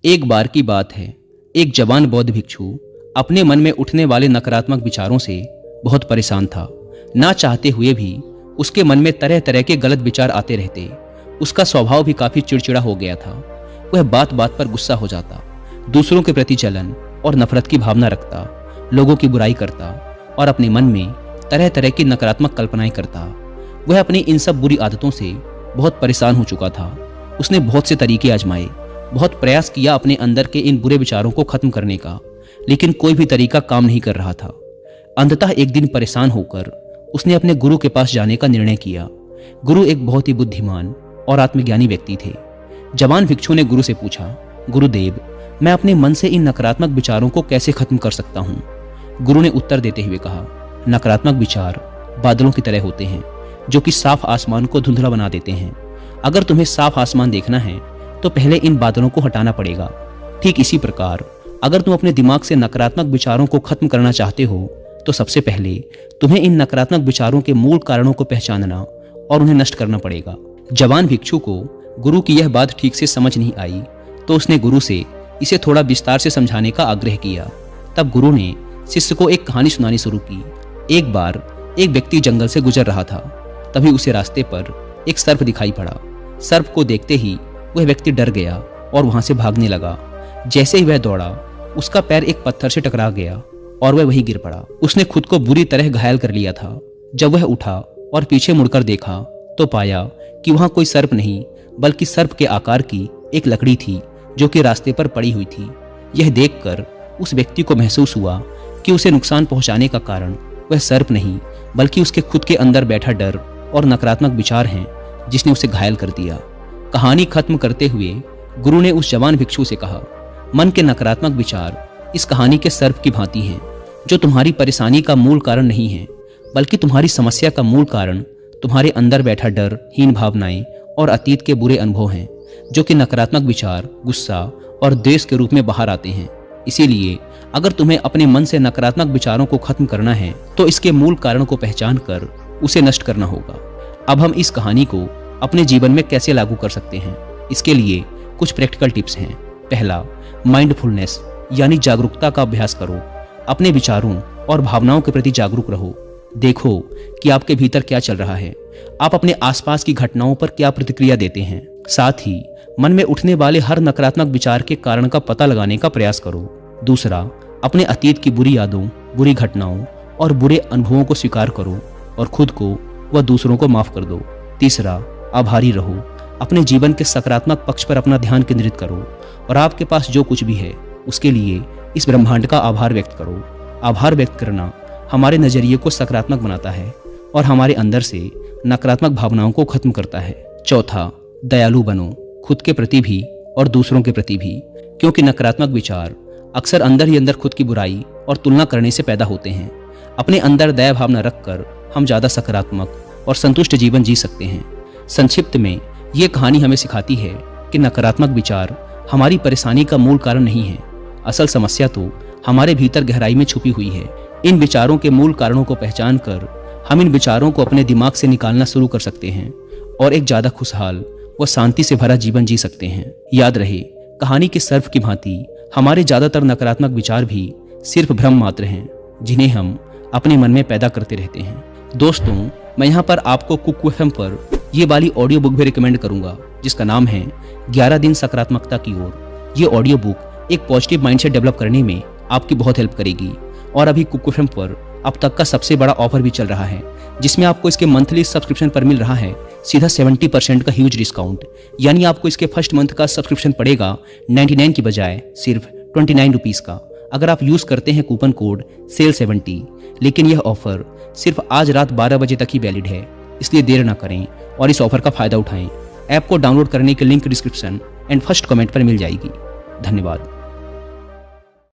एक बार की बात है, एक जवान बौद्ध भिक्षु अपने मन में उठने वाले नकारात्मक विचारों से बहुत परेशान था। ना चाहते हुए भी उसके मन में तरह तरह के गलत विचार आते रहते। उसका स्वभाव भी काफी चिड़चिड़ा हो गया था। वह बात बात पर गुस्सा हो जाता, दूसरों के प्रति जलन और नफरत की भावना रखता, लोगों की बुराई करता और अपने मन में तरह तरह की नकारात्मक कल्पनाएं करता। वह अपनी इन सब बुरी आदतों से बहुत परेशान हो चुका था। उसने बहुत से तरीके आजमाए, बहुत प्रयास किया अपने अंदर के इन बुरे विचारों को खत्म करने का, लेकिन कोई भी तरीका काम नहीं कर रहा था। अंततः एक दिन परेशान होकर उसने अपने गुरु के पास जाने का निर्णय किया। गुरु एक बहुत ही बुद्धिमान और आत्मज्ञानी व्यक्ति थे। जवान भिक्षु ने गुरु से पूछा, गुरुदेव, मैं अपने मन से इन नकारात्मक विचारों को कैसे खत्म कर सकता हूँ? गुरु ने उत्तर देते हुए कहा, नकारात्मक विचार बादलों की तरह होते हैं जो कि साफ आसमान को धुंधला बना देते हैं। अगर तुम्हें साफ आसमान देखना है तो पहले इन बादलों को हटाना पड़ेगा। ठीक इसी प्रकार अगर तुम अपने दिमाग से नकारात्मक विचारों को खत्म करना चाहते हो तो सबसे पहले तुम्हें इन नकारात्मक विचारों के मूल कारणों को पहचानना और उन्हें नष्ट करना पड़ेगा। जवान भिक्षु को गुरु की यह बात ठीक से समझ नहीं आई तो उसने गुरु से इसे थोड़ा विस्तार से समझाने का आग्रह किया। तब गुरु ने शिष्य को एक कहानी सुनानी शुरू की। एक बार एक व्यक्ति जंगल से गुजर रहा था। तभी उसे रास्ते पर एक सर्प दिखाई पड़ा। सर्प को देखते ही वह व्यक्ति डर गया और वहां से भागने लगा। जैसे ही वह दौड़ा, उसका पैर एक पत्थर से टकरा गया और वह वहीं गिर पड़ा। उसने खुद को बुरी तरह घायल कर लिया था। जब वह उठा और पीछे मुड़कर देखा तो पाया कि वहां कोई सर्प नहीं बल्कि सर्प के आकार की एक लकड़ी थी जो कि रास्ते पर पड़ी हुई थी। यह देखकर उस व्यक्ति को महसूस हुआ कि उसे नुकसान पहुंचाने का कारण वह सर्प नहीं बल्कि उसके खुद के अंदर बैठा डर और नकारात्मक विचार हैं जिसने उसे घायल कर दिया। कहानी खत्म करते हुए गुरु ने उस जवान भिक्षु से कहा, मन के नकारात्मक विचार इस कहानी के सर्प की भांति हैं जो तुम्हारी परेशानी का मूल कारण नहीं है बल्कि तुम्हारी समस्या का मूल कारण तुम्हारे अंदर बैठा डर, हीन भावनाएं और अतीत के बुरे अनुभव हैं जो कि नकारात्मक विचार, गुस्सा और द्वेष के रूप में बाहर आते हैं। इसीलिए अगर तुम्हें अपने मन से नकारात्मक विचारों को खत्म करना है तो इसके मूल कारण को पहचान कर उसे नष्ट करना होगा। अब हम इस कहानी को अपने जीवन में कैसे लागू कर सकते हैं, इसके लिए कुछ प्रैक्टिकल टिप्स हैं। पहला, माइंडफुलनेस यानी जागरूकता का अभ्यास करो। अपने विचारों और भावनाओं के प्रति जागरूक रहो। देखो कि आपके भीतर क्या चल रहा है, आप अपने आसपास की घटनाओं पर क्या प्रतिक्रिया देते हैं। साथ ही मन में उठने वाले हर नकारात्मक विचार के कारण का पता लगाने का प्रयास करो। दूसरा, अपने अतीत की बुरी यादों, बुरी घटनाओं और बुरे अनुभवों को स्वीकार करो और खुद को व दूसरों को माफ कर दो। तीसरा, आभारी रहो। अपने जीवन के सकारात्मक पक्ष पर अपना ध्यान केंद्रित करो और आपके पास जो कुछ भी है उसके लिए इस ब्रह्मांड का आभार व्यक्त करो। आभार व्यक्त करना हमारे नजरिए को सकारात्मक बनाता है और हमारे अंदर से नकारात्मक भावनाओं को खत्म करता है। चौथा, दयालु बनो, खुद के प्रति भी और दूसरों के प्रति भी, क्योंकि नकारात्मक विचार अक्सर अंदर ही अंदर खुद की बुराई और तुलना करने से पैदा होते हैं। अपने अंदर दया भावना रखकर हम ज्यादा सकारात्मक और संतुष्ट जीवन जी सकते हैं। संक्षिप्त में ये कहानी हमें सिखाती है कि नकारात्मक विचार हमारी परेशानी का मूल कारण नहीं है। असल समस्या तो हमारे भीतर गहराई में छुपी हुई है। इन विचारों के मूल कारणों को पहचान कर हम इन विचारों को अपने दिमाग से निकालना शुरू कर सकते हैं और एक ज्यादा खुशहाल व शांति से भरा जीवन जी सकते हैं। याद रहे, कहानी के सर्प की भांति हमारे ज्यादातर नकारात्मक विचार भी सिर्फ भ्रम मात्र हैं जिन्हें हम अपने मन में पैदा करते रहते हैं। दोस्तों, मैं यहाँ पर आपको कुक एफएम पर ये वाली ऑडियो बुक भी रिकमेंड करूंगा जिसका नाम है 11 दिन सकारात्मकता की ओर। ये ऑडियो बुक एक पॉजिटिव माइंडसेट डेवलप करने में आपकी बहुत हेल्प करेगी और अभी कुक एफएम पर अब तक का सबसे बड़ा ऑफर भी चल रहा है जिसमें आपको इसके मंथली सब्सक्रिप्शन पर मिल रहा है सीधा 70% का ह्यूज डिस्काउंट। यानी आपको इसके फर्स्ट मंथ का सब्सक्रिप्शन पड़ेगा 99 की बजाय सिर्फ 29 रुपीज़ का, अगर आप यूज करते हैं कूपन कोड SALE70। लेकिन यह ऑफर सिर्फ आज रात 12 बजे तक ही वैलिड है, इसलिए देर ना करें और इस ऑफर का फायदा उठाएं। ऐप को डाउनलोड करने की link description and first comment पर मिल जाएगी। धन्यवाद।